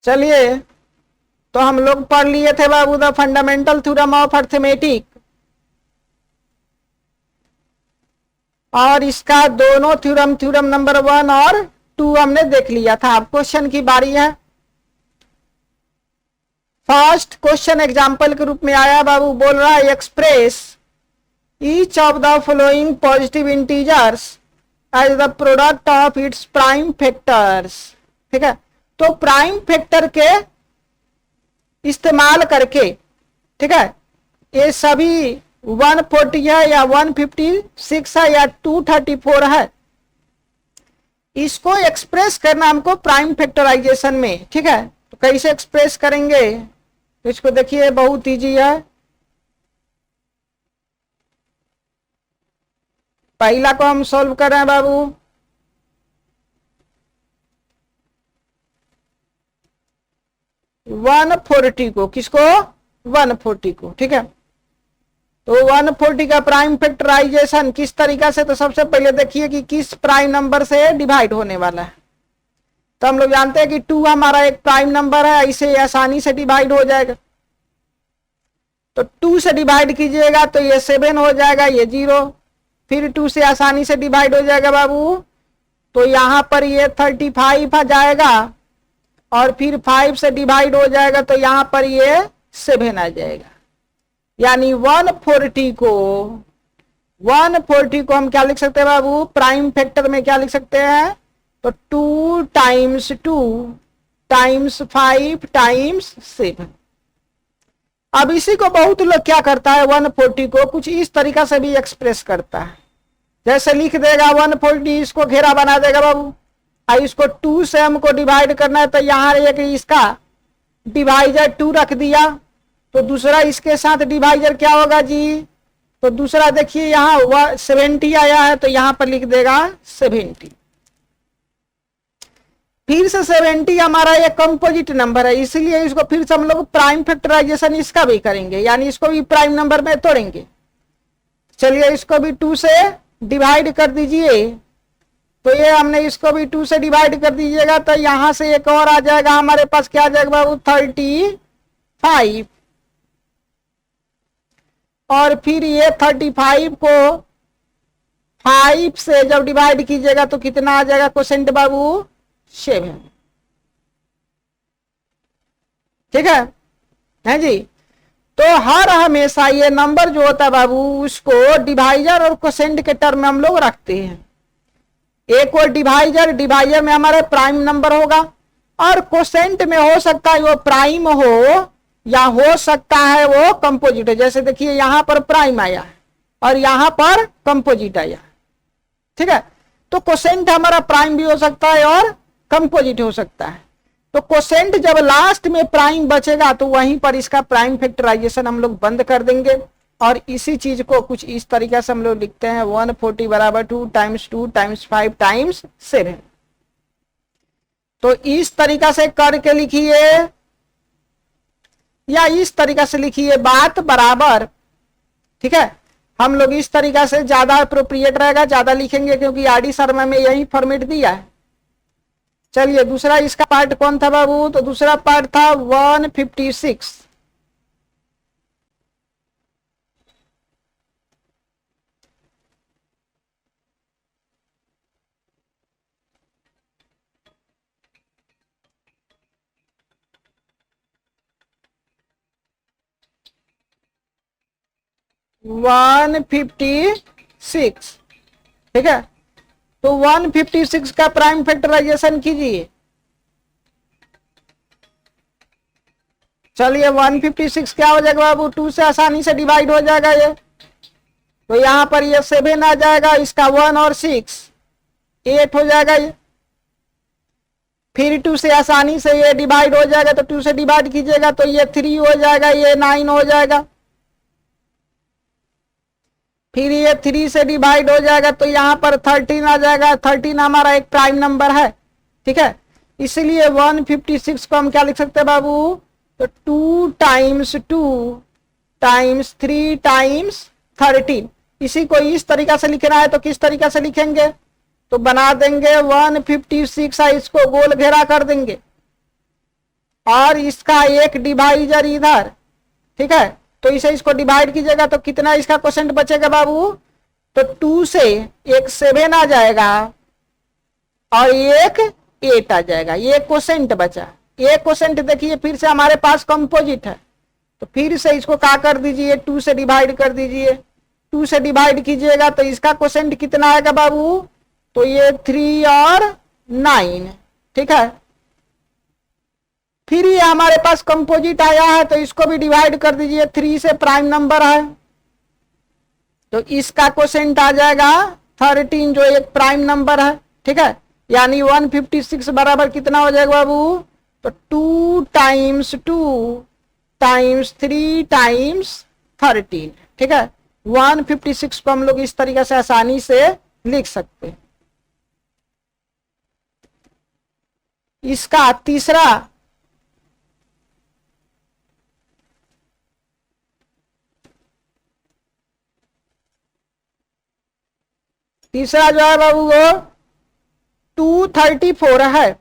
चलिए, तो हम लोग पढ़ लिए थे बाबू the fundamental theorem of arithmetic, और इसका दोनों थ्योरम, थ्योरम नंबर 1 और 2 हमने देख लिया था। अब क्वेश्चन की बारी है। फर्स्ट क्वेश्चन एग्जाम्पल के रूप में आया बाबू, बोल रहा है express each of the following positive integers as the product of its prime factors. ठीक है, तो प्राइम फैक्टर के इस्तेमाल करके, ठीक है, ये सभी 140 है या 156 है या 234 है, इसको एक्सप्रेस करना हमको प्राइम फैक्टराइजेशन में। ठीक है, तो कैसे एक्सप्रेस करेंगे, तो इसको देखिए बहुत इजी है। पहला को हम सॉल्व कर रहे हैं बाबू, वन 140 को, किसको, 140 को। ठीक है, तो 140 का प्राइम फैक्टराइजेशन किस तरीका से, तो सबसे पहले देखिए कि किस प्राइम नंबर से डिवाइड होने वाला है। तो हम लोग जानते हैं कि 2 हमारा एक प्राइम नंबर है, इसे आसानी से डिवाइड हो जाएगा। तो 2 से डिवाइड कीजिएगा तो ये 7 हो जाएगा, ये 0, फिर 2 से आसानी से डिवाइड हो जाएगा बाबू, तो यहां पर ये 35 आ जाएगा, और फिर 5 से डिवाइड हो जाएगा तो यहां पर ये 7 आ जाएगा। यानी 140 को हम क्या लिख सकते हैं बाबू, प्राइम फैक्टर में क्या लिख सकते हैं, तो 2 टाइम्स 2 टाइम्स 5 टाइम्स 7। अब इसी को बहुत लोग क्या करता है, 140 को कुछ इस तरीका से भी एक्सप्रेस करता है। जैसे लिख देगा 140, इसको घेरा बना देगा बाबू, और इसको 2 से हमको डिवाइड करना है, तो यहाँ एक इसका डिवाइजर 2 रख दिया, तो दूसरा इसके साथ डिवाइजर क्या होगा जी, तो दूसरा देखिए यहाँ 70 आया है, तो यहाँ पर लिख देगा 70। फिर से 70 हमारा एक कंपोजिट नंबर है, इसलिए इसको फिर से हम लोग प्राइम फैक्टराइजेशन इसका भी करेंगे, यानी इसको भी प्राइम नंबर में तोड़ेंगे। चलिए, इसको भी 2 से डिवाइड कर दीजिए, तो ये हमने इसको भी 2 से डिवाइड कर दीजिएगा, तो यहां से एक और आ जाएगा हमारे पास, क्या आ जाएगा बाबू, 35, और फिर ये 35 को 5 से जब डिवाइड कीजिएगा तो कितना आ जाएगा क्वोशेंट बाबू, 7। ठीक है जी। तो हर हमेशा ये नंबर जो होता है बाबू, उसको डिवाइजर और क्वोशेंट के टर्म में हम लोग रखते हैं। एक और डिवाइजर में हमारा प्राइम नंबर होगा, और क्वोशेंट में हो सकता है वो प्राइम हो या हो सकता है वो कंपोजिट है। जैसे देखिए यहां पर प्राइम आया और यहां पर कंपोजिट आया। ठीक है, तो क्वोशेंट हमारा प्राइम भी हो सकता है और कंपोजिट हो सकता है। तो क्वोशेंट जब लास्ट में प्राइम बचेगा तो वहीं पर इसका प्राइम फैक्टराइजेशन हम लोग बंद कर देंगे, और इसी चीज को कुछ इस तरीके से हम लोग लिखते हैं, 140 बराबर 2 टाइम्स 2 टाइम्स 5 टाइम्स 7। तो इस तरीका से करके लिखिए, या इस तरीका से लिखिए, बात बराबर। ठीक है, हम लोग इस तरीका से ज्यादा अप्रोप्रिएट रहेगा, ज्यादा लिखेंगे, क्योंकि आरडी शर्मा में यही फॉर्मेट दिया है। चलिए, दूसरा इसका पार्ट कौन था बाबू, तो दूसरा पार्ट था 156। ठीक है, तो 156 का प्राइम फैक्टराइजेशन कीजिए। चलिए, 156 क्या हो जाएगा बाबू, 2 से आसानी से डिवाइड हो जाएगा ये, तो यहां पर ये 7 आ जाएगा, इसका 1 और 6 8 हो जाएगा ये। फिर 2 से आसानी से ये डिवाइड हो जाएगा, तो 2 से डिवाइड कीजिएगा तो ये 3 हो जाएगा, ये 9 हो जाएगा। फिर ये 3 से डिवाइड हो जाएगा तो यहां पर 13 आ जाएगा। 13 हमारा एक प्राइम नंबर है। ठीक है, इसलिए 156 को हम क्या लिख सकते हैं बाबू, तो 2 टाइम्स 2 टाइम्स 3 टाइम्स 13। इसी को इस तरीका से लिखना है, तो किस तरीका से लिखेंगे, तो बना देंगे 156, इसको गोल घेरा कर देंगे, और इसका एक डिवाइजर इधर, ठीक है। तो इसे इसको डिवाइड कीजिएगा तो कितना इसका क्वोशेंट बचेगा बाबू, तो 2 से एक 7 आ जाएगा और एक 8 आ जाएगा, ये क्वोशेंट बचा। ये क्वोशेंट देखिए फिर से हमारे पास कंपोजिट है, तो फिर से इसको क्या कर दीजिए, 2 से डिवाइड कर दीजिए। 2 से डिवाइड कीजिएगा तो इसका क्वोशेंट कितना आएगा बाबू, तो ये 3 और 9, ठीक है। फिर ये हमारे पास कंपोजिट आया है तो इसको भी डिवाइड कर दीजिए, 3 से प्राइम नंबर है तो इसका क्वोशेंट आ जाएगा 13, जो एक प्राइम नंबर है, ठीक है। यानी 156 बराबर कितना हो जाएगा बाबू, तो 2 टाइम्स 2 टाइम्स 3 टाइम्स 13, ठीक है। 156 को हम लोग इस तरीके से आसानी से लिख सकते हैं। इसका तीसरा जो है बाबू वो 234 है,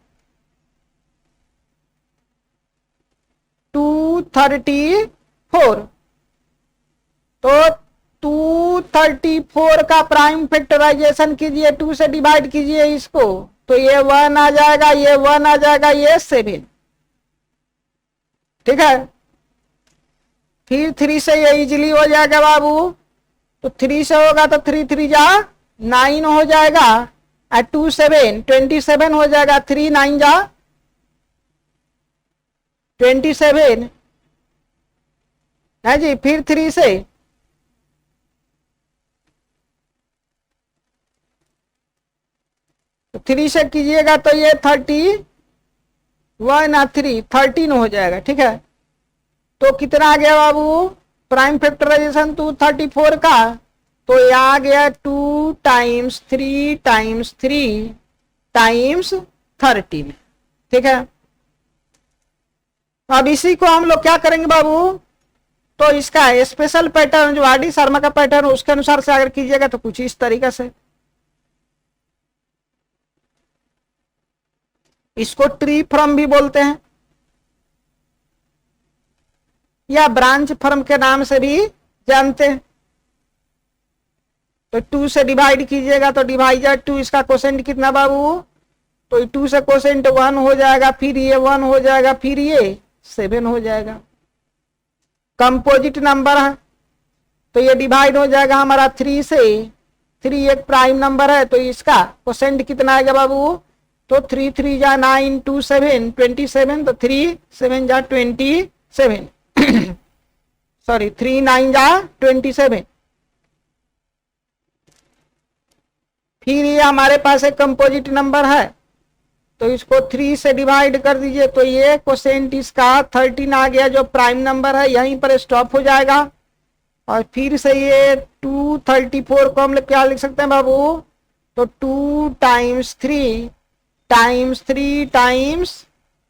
234। तो 234 का प्राइम फैक्टराइजेशन कीजिए, 2 से डिवाइड कीजिए इसको, तो ये 1 आ जाएगा, ये 1 आ जाएगा, ये 7, ठीक है। फिर 3 से ये इजीली हो जाएगा बाबू, तो 3 से होगा तो 3 3 जा 9 हो जाएगा, और 2 7 27 हो जाएगा, 3 9 जा 27 है जी। फिर 3 से तो 3 से कीजिएगा तो ये 31 और 3 13 हो जाएगा, ठीक है। तो कितना आ गया बाबू प्राइम फैक्टराइजेशन 234 का, तो ये आ गया 2 टाइम्स 3 टाइम्स 3 टाइम्स 13, ठीक है। अब इसी को हम लोग क्या करेंगे बाबू, तो इसका स्पेशल पैटर्न जो आर.डी. शर्मा का पैटर्न उसके अनुसार से अगर कीजिएगा तो कुछ इस तरीके से, इसको ट्री फॉर्म भी बोलते हैं या ब्रांच फॉर्म के नाम से भी जानते हैं। तो 2 से डिवाइड कीजिएगा तो डिवाइजर 2, इसका क्वोशेंट कितना बाबू, तो 2 से क्वोशेंट 1 हो जाएगा, फिर ये 1 हो जाएगा, फिर ये 7 हो जाएगा। कंपोजिट नंबर है तो ये डिवाइड हो जाएगा हमारा 3 से, 3 एक प्राइम नंबर है तो इसका क्वोशेंट कितना आएगा बाबू, तो 3 3 जा 9 2 7 27, तो 3 7 जा 27 सॉरी 3 9 जा 27। फिर ये हमारे पास एक कंपोजिट नंबर है तो इसको 3 से डिवाइड कर दीजिए, तो ये क्वोशेंट इसका 13 आ गया, जो प्राइम नंबर है यहीं पर स्टॉप हो जाएगा। और फिर से ये 234 को हम लोग क्या लिख सकते हैं बाबू, तो 2 टाइम्स 3 टाइम्स 3 टाइम्स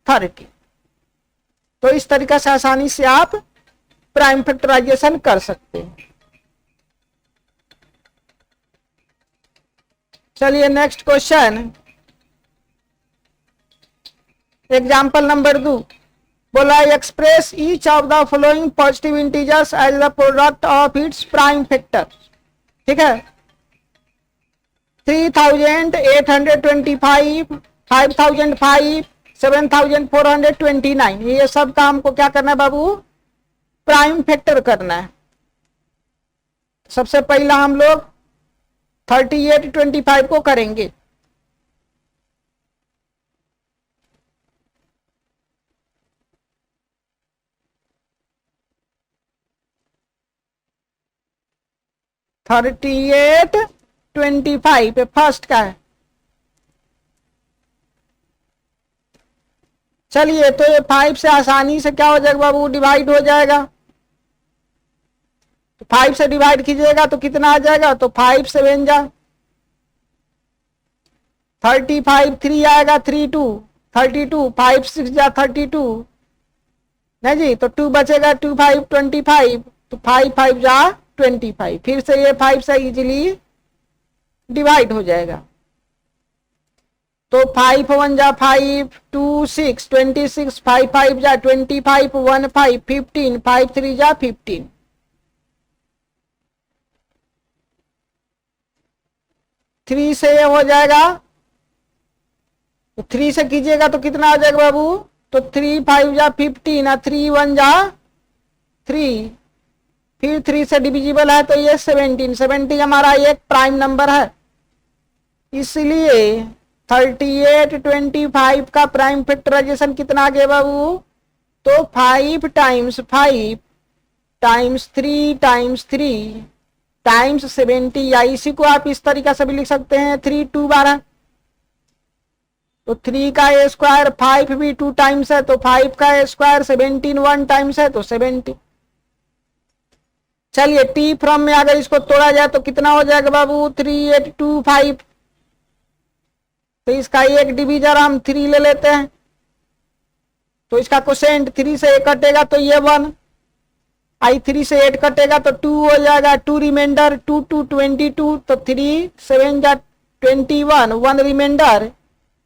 13। तो इस तरीके से आसानी से आप प्राइम फैक्टराइजेशन कर सकते हैं। चलिए नेक्स्ट क्वेश्चन, एग्जाम्पल नंबर 2 बोला express each of the following positive integers as the product of its prime factor, ठीक है। 3825, 5005, 7429, ये सब का हमको क्या करना है बाबू, प्राइम फैक्टर करना है। सबसे पहला हम लोग 3825 को करेंगे। थर्टी एट 25 फर्स्ट का है। चलिए तो ये 5 से आसानी से क्या हो जाएगा बाबू, डिवाइड हो जाएगा। तो 5 से डिवाइड कीजिएगा तो कितना आ जाएगा, तो 5 7 जा 35, 3 आएगा 3 2 32, 5 6 जा 32 नहीं जी, तो 2 बचेगा 2 5 25, तो 5 5 जा 25। फिर से ये 5 से इजीली डिवाइड हो जाएगा। तो 5 1 जा 5, 2 6, 26, 5 5 जा 25, 1 5 15, 5 3 जा 15। थ्री से ये हो जाएगा, तो 3 से कीजिएगा तो कितना आ जाएगा बाबू, तो 3 5 जा 15 और 3 1 जा 3, फिर 3 से डिविजिबल है तो ये 17 हमारा एक प्राइम नंबर है, इसलिए 38 25 का प्राइम फैक्टराइजेशन कितना आ गया बाबू, तो 5 टाइम्स 5 टाइम्स 3 टाइम्स 3 टाइम्स 70, या इसी को आप इस तरीका से भी लिख सकते हैं 3 2 12, तो 3 का ए स्क्वायर 5 भी 2 टाइम्स है तो 5 का ए स्क्वायर 17 1 टाइम्स है तो 70। चलिए टी फ्रॉम में अगर इसको तोड़ा जाए तो कितना हो जाएगा बाबू, 3 8 2 5, तो इसका एक डिवीजर हम 3 ले लेते हैं, तो इसका कोसेंट 3 से 1 कटेगा तो ये 1, आई 3 से 8 कटेगा तो 2 हो जाएगा, 2 रिमाइंडर 2 2 22, तो 3 7 जा 21, 1 रिमाइंडर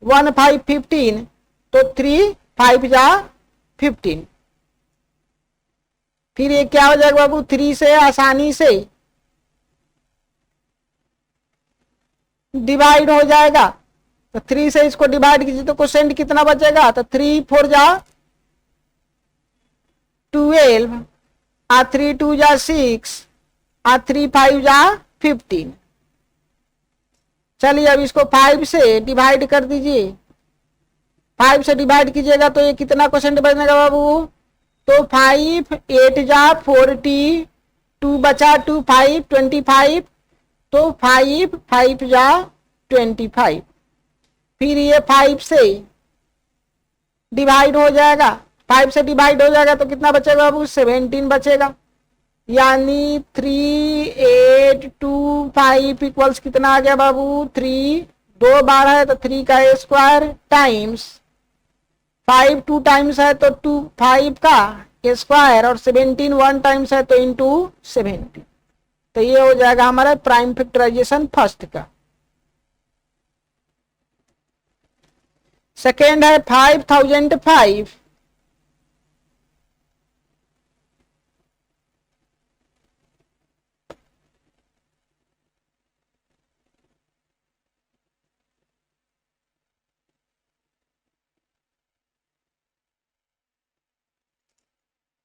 1 5 15, तो 3 5 जा 15। फिर ये क्या हो जाएगा बाबू, 3 से आसानी से डिवाइड हो जाएगा, तो 3 से इसको डिवाइड कीजिए तो कोसेंट कितना बचेगा, तो 3 4 जा 12 और 3 2 जा 6 और 3 5 जा 15। चलिए अब इसको 5 से डिवाइड कर दीजिए, 5 से डिवाइड कीजिएगा तो ये कितना कोसेंट बचेगा बाबू, तो 5 8 जा 40, 2 बचा 2 5 25, तो 5 5 जा 25, फिर ये 5 से डिवाइड हो जाएगा, 5 से डिवाइड हो जाएगा तो कितना बचेगा बाबू, 17 बचेगा, यानी 3 8 2 5 इक्वल्स कितना आ गया बाबू, 3 2 12 है तो 3 का स्क्वायर टाइम्स 5 2 टाइम्स है तो 2 5 का स्क्वायर और 17 1 टाइम्स है तो इंटू 17, तो ये हो जाएगा हमारा प्राइम फैक्टराइजेशन फर्स्ट का। सेकेंड है 5005,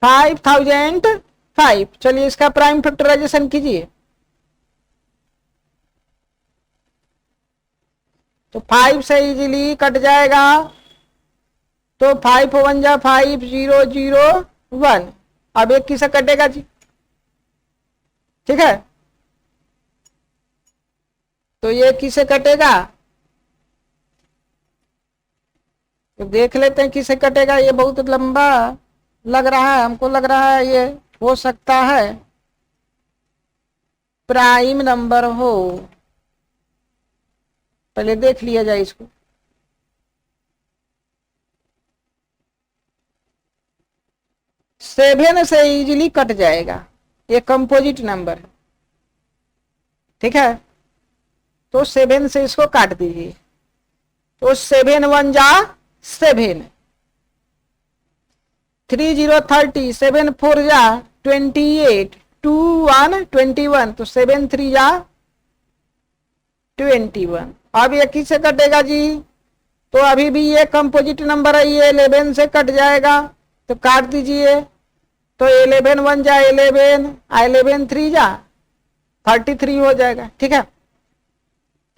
$5005। चलिए इसका प्राइम फैक्टराइजेशन कीजिए, तो 5 से इजीली कट जाएगा, तो 5 1 जा 5 0 0 1, अब एक किसे कटेगा जी, ठीक है, तो ये किसे कटेगा, तो देख लेते हैं किसे कटेगा, ये बहुत लंबा लग रहा है, हमको लग रहा है ये हो सकता है प्राइम नंबर हो, पहले देख लिया जाए इसको। 7 से इजीली कट जाएगा, ये कंपोजिट नंबर है, ठीक है, तो 7 से इसको काट दीजिए, तो 7 1 जा 7, 3 0 30, 7 4 जा 28, 2 1 21, तो 7 3 जा 21। अब ये किससे कटेगा जी, तो अभी भी ये कंपोजिट नंबर है, ये 11 से कट जाएगा, तो काट दीजिए, तो 11 1 जा 11, 11 3 जा 33 हो जाएगा, ठीक है,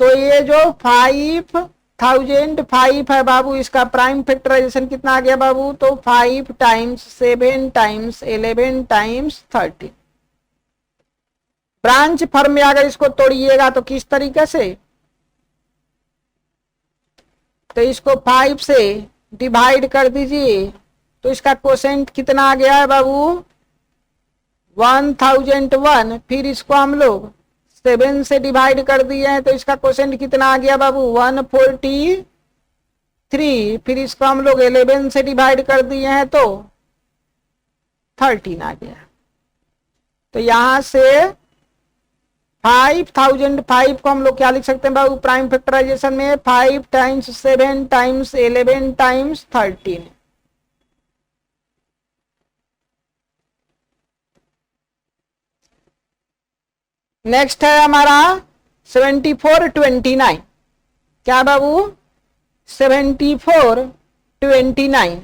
तो ये जो 5005 है बाबू, इसका प्राइम फैक्टराइजेशन कितना आ गया बाबू, तो 5 times 7 times 11 times 30। Branch form में अगर इसको तोड़िएगा तो किस तरीके से, तो इसको 5 से डिवाइड कर दीजिए, तो इसका कोसेंट कितना आ गया है बाबू, 1001, फिर इसको हम लोग 7 से डिवाइड कर दिए हैं तो इसका कोसेंट कितना आ गया बाबू, 143, फिर इसको हम लोग 11 से डिवाइड कर दिए हैं तो 13 आ गया, तो यहां से 5005 को हम लोग क्या लिख सकते हैं बाबू प्राइम फैक्टराइजेशन में 5 टाइम्स 7 टाइम्स 11 टाइम्स 13। नेक्स्ट है हमारा 7429। क्या बाबू 7429।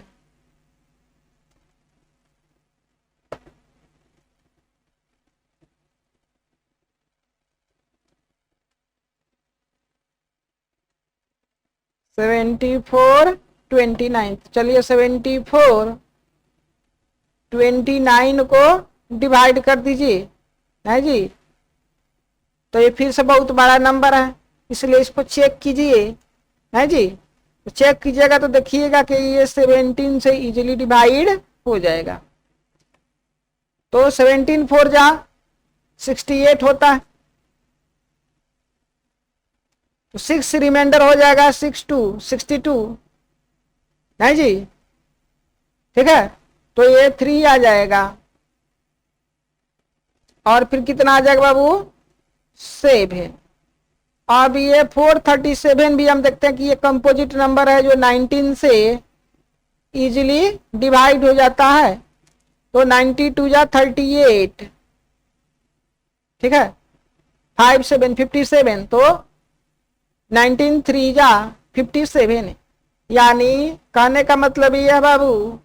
चलिए 7429 को डिवाइड कर दीजिए है जी। तो ये फिर से बहुत बड़ा नंबर है, इसलिए इसको चेक कीजिए है जी। तो चेक कीजिएगा तो देखिएगा कि ये 17 से इजीली डिवाइड हो जाएगा। तो 17 4 जा 68 होता है, तो 6 रिमाइंडर हो जाएगा 62 नहीं जी। ठीक है, तो ये 3 आ जाएगा और फिर कितना आ जाएगा बाबू 7। अब ये 437 भी हम देखते हैं कि ये कंपोजिट नंबर है जो 19 से इजीली डिवाइड हो जाता है। तो 92 जा 38। ठीक है, 5 7 57, तो 19 3 जा 57। यानी कहने का मतलब ये है बाबू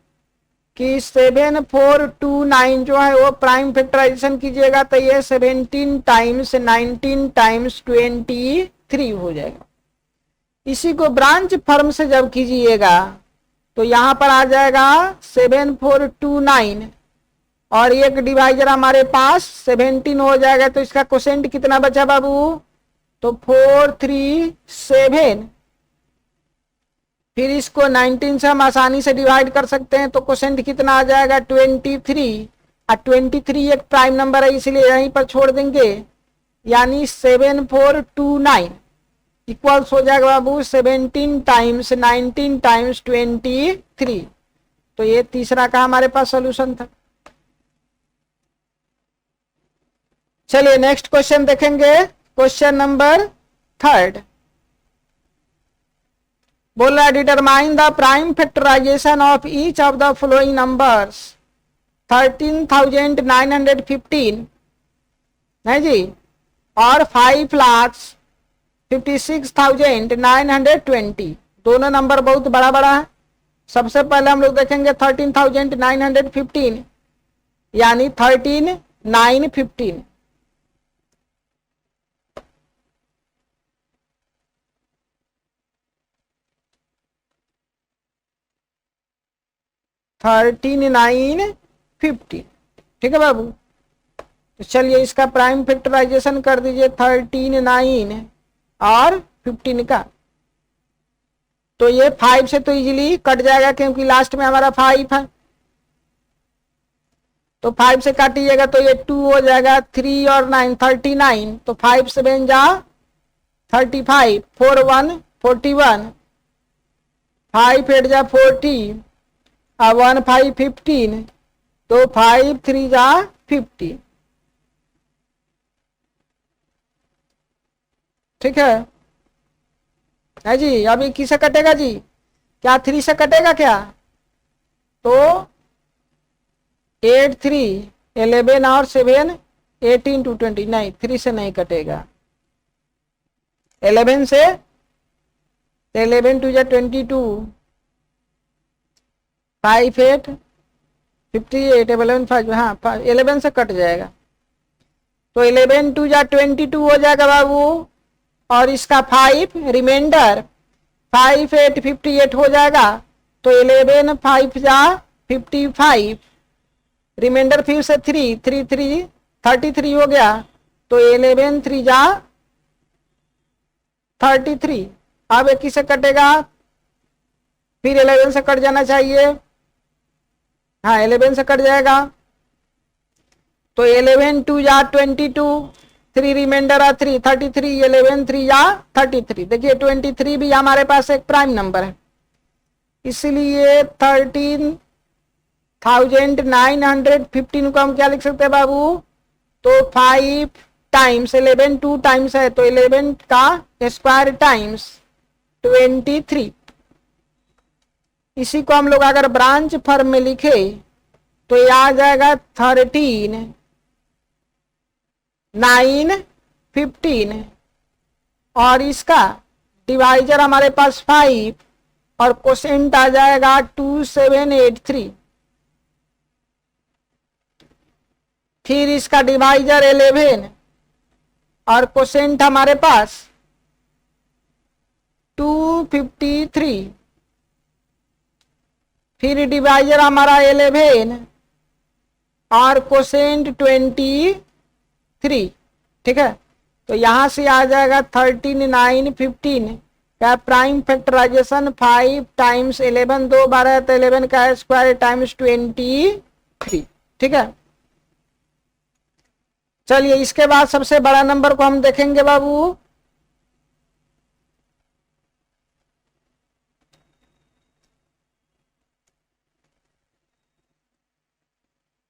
कि 7429 जो है वो प्राइम फैक्टराइजेशन कीजिएगा तो ये 17 टाइम्स 19 टाइम्स 23 हो जाएगा। इसी को ब्रांच फॉर्म से जब कीजिएगा तो यहां पर आ जाएगा 7429 और एक डिवाइजर हमारे पास 17 हो जाएगा। तो इसका क्वोशेंट कितना बचा बाबू, तो 437। फिर इसको 19 से हम आसानी से डिवाइड कर सकते हैं, तो क्वोशेंट कितना आ जाएगा 23। और 23 एक प्राइम नंबर है इसलिए यहीं पर छोड़ देंगे। यानी 7429 इक्वल्स हो जाएगा बाबू 17 टाइम्स 19 टाइम्स 23। तो ये तीसरा का हमारे पास सोल्यूशन था। चलिए नेक्स्ट क्वेश्चन देखेंगे, क्वेश्चन नंबर 3। बोल रहा है determine the prime factorisation of each of the following numbers 13,915 नहीं जी और 5,56,920। दोनों नंबर बहुत बड़ा बड़ा है। सबसे पहले हम लोग देखेंगे 13,915 यानी 13,915। ठीक है बाबू। तो चलिए इसका प्राइम फैक्टराइजेशन कर दीजिए 13 और 15 का। तो ये 5 से तो इजीली कट जाएगा क्योंकि लास्ट में हमारा 5 है। तो 5 से काटिएगा तो ये 2 हो जाएगा, 3 और 9 39। तो 5 7 जा 35, 4 1 41, 5 8 जा 40 और 1 5 15। तो 5 3 जा 50। ठीक है जी। अभी किसे कटेगा जी, क्या 3 से कटेगा क्या, तो 8 3 11 और 7 18 to 20 नहीं 3 से नहीं कटेगा। 11 से 11 2 जा 22, 5 8 58 11 5 हाँ 11 से कट जाएगा। तो 11 2 जा 22 हो जाएगा बाबू और इसका 5 रिमाइंडर 5 8 58 हो जाएगा। तो 11 5 जा 55 रिमाइंडर फिर से 3 3 3 33 हो गया। तो 11 3 जा 33। अब एक किसे कटेगा, फिर 11 से कट जाना चाहिए। हाँ 11 से कट जाएगा। तो 11 2 जा 22, 3 रिमाइंडर है 3 33, 11 3 जा 33। देखिए 23 भी हमारे पास एक प्राइम नंबर है, इसलिए 13,915 को हम क्या लिख सकते हैं बाबू, तो 5 टाइम्स 11 2 टाइम्स है तो 11 का स्क्वायर टाइम्स 23। इसी को हम लोग अगर ब्रांच फॉर्म में लिखे तो ये आ जाएगा 13 9 15 और इसका डिवाइजर हमारे पास 5 और कोसेंट आ जाएगा 2783। फिर इसका डिवाइजर 11 और कोसेंट हमारे पास 253। फिर डिवाइजर हमारा 11 और कोसेंट 23। ठीक है, तो यहां से आ जाएगा 13 9 15 का प्राइम फैक्टराइजेशन 5 टाइम्स 11 2 12 तो 11 का स्क्वायर टाइम्स 23। ठीक है, चलिए इसके बाद सबसे बड़ा नंबर को हम देखेंगे बाबू।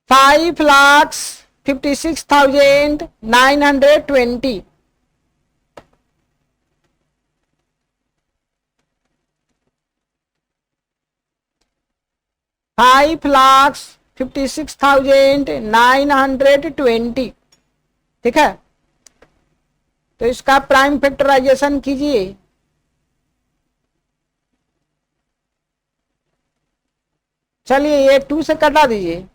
5,56,920। 5,56,920। ठीक है, तो इसका प्राइम फैक्टराइजेशन कीजिए। चलिए ये 2 से कटा दीजिए,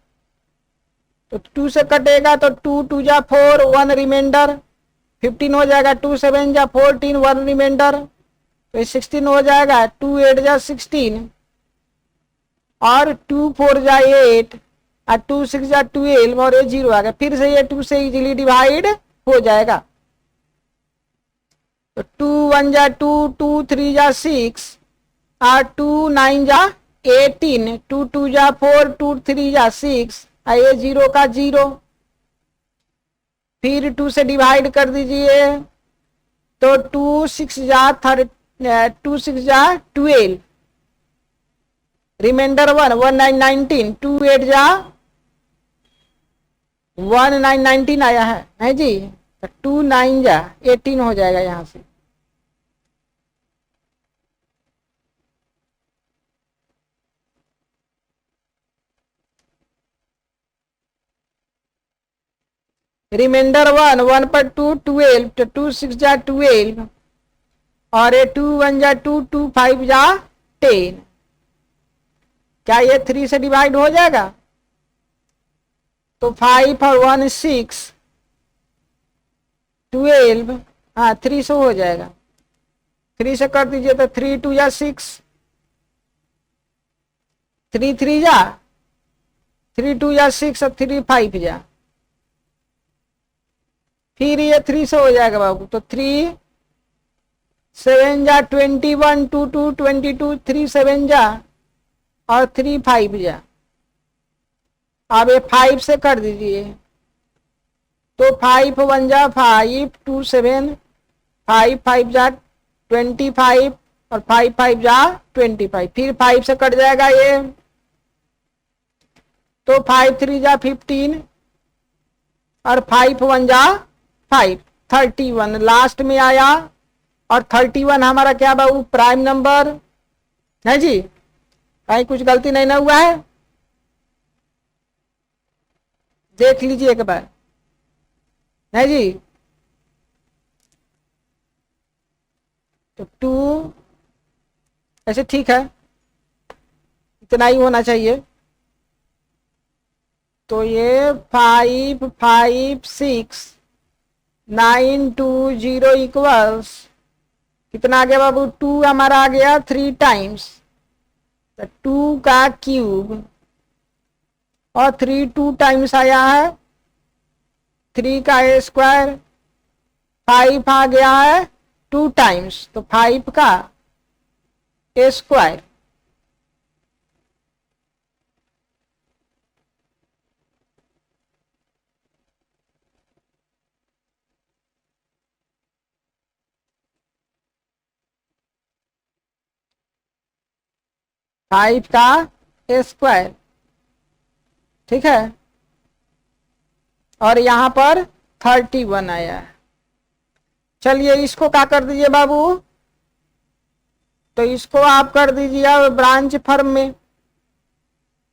तो 2 से कटेगा तो 2 2 जा 4 1 रिमाइंडर 15 हो जाएगा। 2 7 जा 14 1 रिमाइंडर तो 16 हो जाएगा। 2 8 जा 16 और 2 4 जा 8 और 2 6 जा 12 और ये 0 आ गया। फिर से ये 2 से इजीली डिवाइड हो जाएगा। तो 2 1 जा 2 2 3 जा 6 और 2 9 जा 18 2 2 जा 4 2 3 जा 6 और ये 0 का 0। फिर 2 से डिवाइड कर दीजिए तो 2 6 जा 2 6 जा 12 रिमाइंडर 1 1 9 19 2 8 जा 1 9 19 आया है जी। तो 2 9 जा 18 हो जाएगा यहां से। रिमाइंडर 1 1 पर 2 12 तो 2 6 जा 12 और ये 2 1 जा 2 2 5 जा 10। क्या ये 3 से डिवाइड हो जाएगा? तो 5 और 1 6 12 हाँ 3 से हो जाएगा। 3 से कर दीजिए तो 3 2 या 6 3 3 जा 3 2 या 6 और 3 5 जा। फिर ये 3 से हो जाएगा बाबू। तो 3 7 जा 21 2 2 22 3 7 जा और 3 5 जा। अब ये 5 से कर दीजिए तो 5 1 जा 5 2 7 5 5 जा 25 और 5 5 जा 25। फिर 5 से कट जाएगा ये तो 5 3 जा 15 और 5 1 जा 5 31 लास्ट में आया। और 31 हमारा क्या बाबू प्राइम नंबर है जी। कहीं कुछ गलती नहीं ना हुआ है, देख लीजिए एक बार है जी। तो 2 ऐसे ठीक है, इतना ही होना चाहिए। तो ये 5 5 6 9 2 0 इक्वल्स कितना आ गया बाबू 2 हमारा आ गया 3 टाइम्स। तो 2 का क्यूब और 3 2 टाइम्स आया है 3 का स्क्वायर। 5 आ गया है 2 टाइम्स तो 5 का स्क्वायर। फाइव का स्क्वायर ठीक है। और यहां पर 31 आया। चलिए इसको क्या कर दीजिए बाबू, तो इसको आप कर दीजिए अब ब्रांच फर्म में,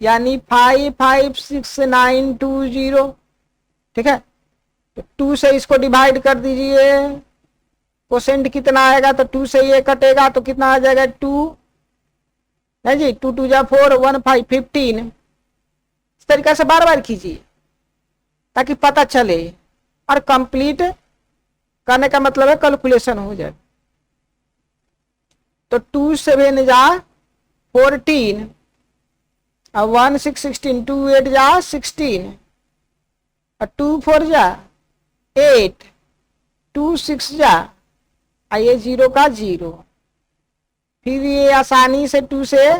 यानी 5566920। ठीक है, तो 2 से इसको डिवाइड कर दीजिए, क्वोशेंट कितना आएगा, तो 2 से ये कटेगा तो कितना आ जाएगा 2 है जी, 2 2 जा 4 1 5 15। इस तरीका से बार बार कीजिए ताकि पता चले, और कंप्लीट करने का मतलब है कैलकुलेशन हो जाए। तो 2 7 जा 14 और 1 6 16, 2 8 जा 16 और 2 4 जा 8, 2 6 जा ये 0 का 0। फिर ये आसानी से 2 से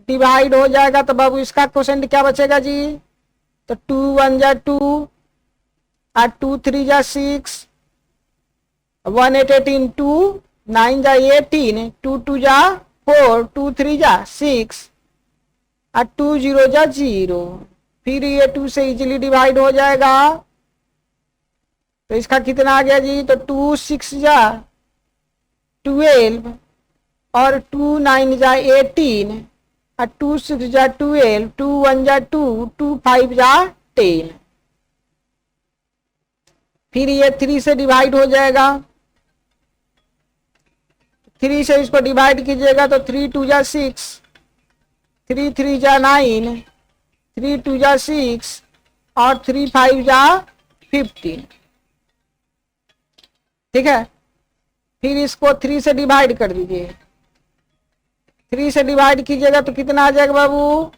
डिवाइड हो जाएगा, तो बाबू इसका क्वोशेंट क्या बचेगा जी, तो 2 1 जा 2 और 2 3 जा 6, 1 8 18, 2 9 जा 18, 2 2 जा 4, 2 3 जा 6 और 2 0 जा 0। फिर ये 2 से इजीली डिवाइड हो जाएगा, तो इसका कितना आ गया जी, तो 2 6 जा 12 और 2 9 जा 18 और 2 6 जा 12, 2 1 जा 2, 2 5 जा 10। फिर ये 3 से डिवाइड हो जाएगा, 3 से इसको डिवाइड कीजिएगा तो 3 2 जा 6, 3 3 जा 9, 3 2 जा 6 और 3 5 जा 15। ठीक है, फिर इसको 3 से डिवाइड कर दीजिए, 3 से डिवाइड कीजिएगा तो कितना आ जाएगा बाबू,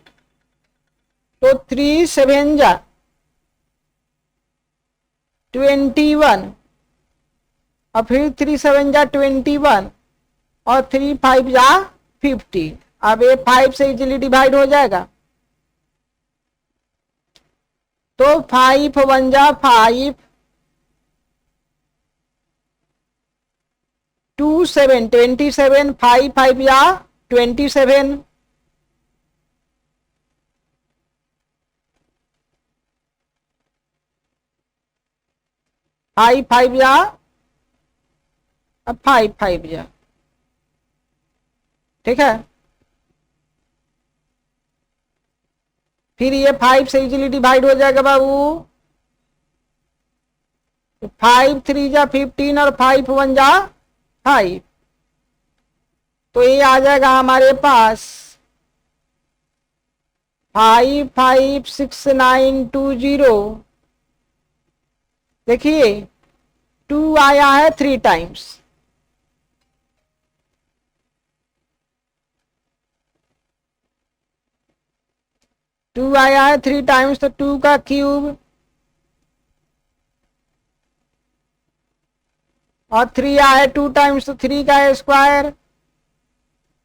तो 3 7 जा 21 और फिर 3 7 जा 21 और 3 5 जा 15। अब ये 5 से इजीली डिवाइड हो जाएगा, तो 5 1 जा 5, 2 7 27, 5 5 जा 27, 5 5 जा 5 5 जा। ठीक है, फिर ये 5 से इजीली डिवाइड हो जाएगा बाबू, 5 3 जा 15 और 5 1 जा 5, तो ये आ जाएगा हमारे पास 5566920। देखिए 2 आया है 3 टाइम्स, टू आया है 3 टाइम्स, तो 2 का क्यूब और 3 आया है 2 टाइम्स, तो 3 का स्क्वायर,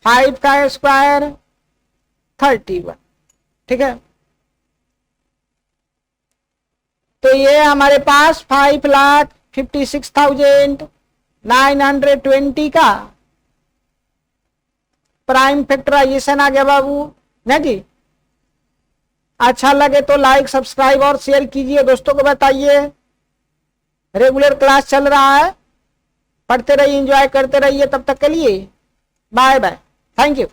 5 का स्क्वायर 31। ठीक है, तो ये हमारे पास 5,56,920 का प्राइम फैक्टराइजेशन आ गया बाबू ना जी। अच्छा लगे तो लाइक सब्सक्राइब और शेयर कीजिए, दोस्तों को बताइए। रेगुलर क्लास चल रहा है, पढ़ते रहिए, एंजॉय करते रहिए। तब तक के लिए बाय बाय, थैंक यू।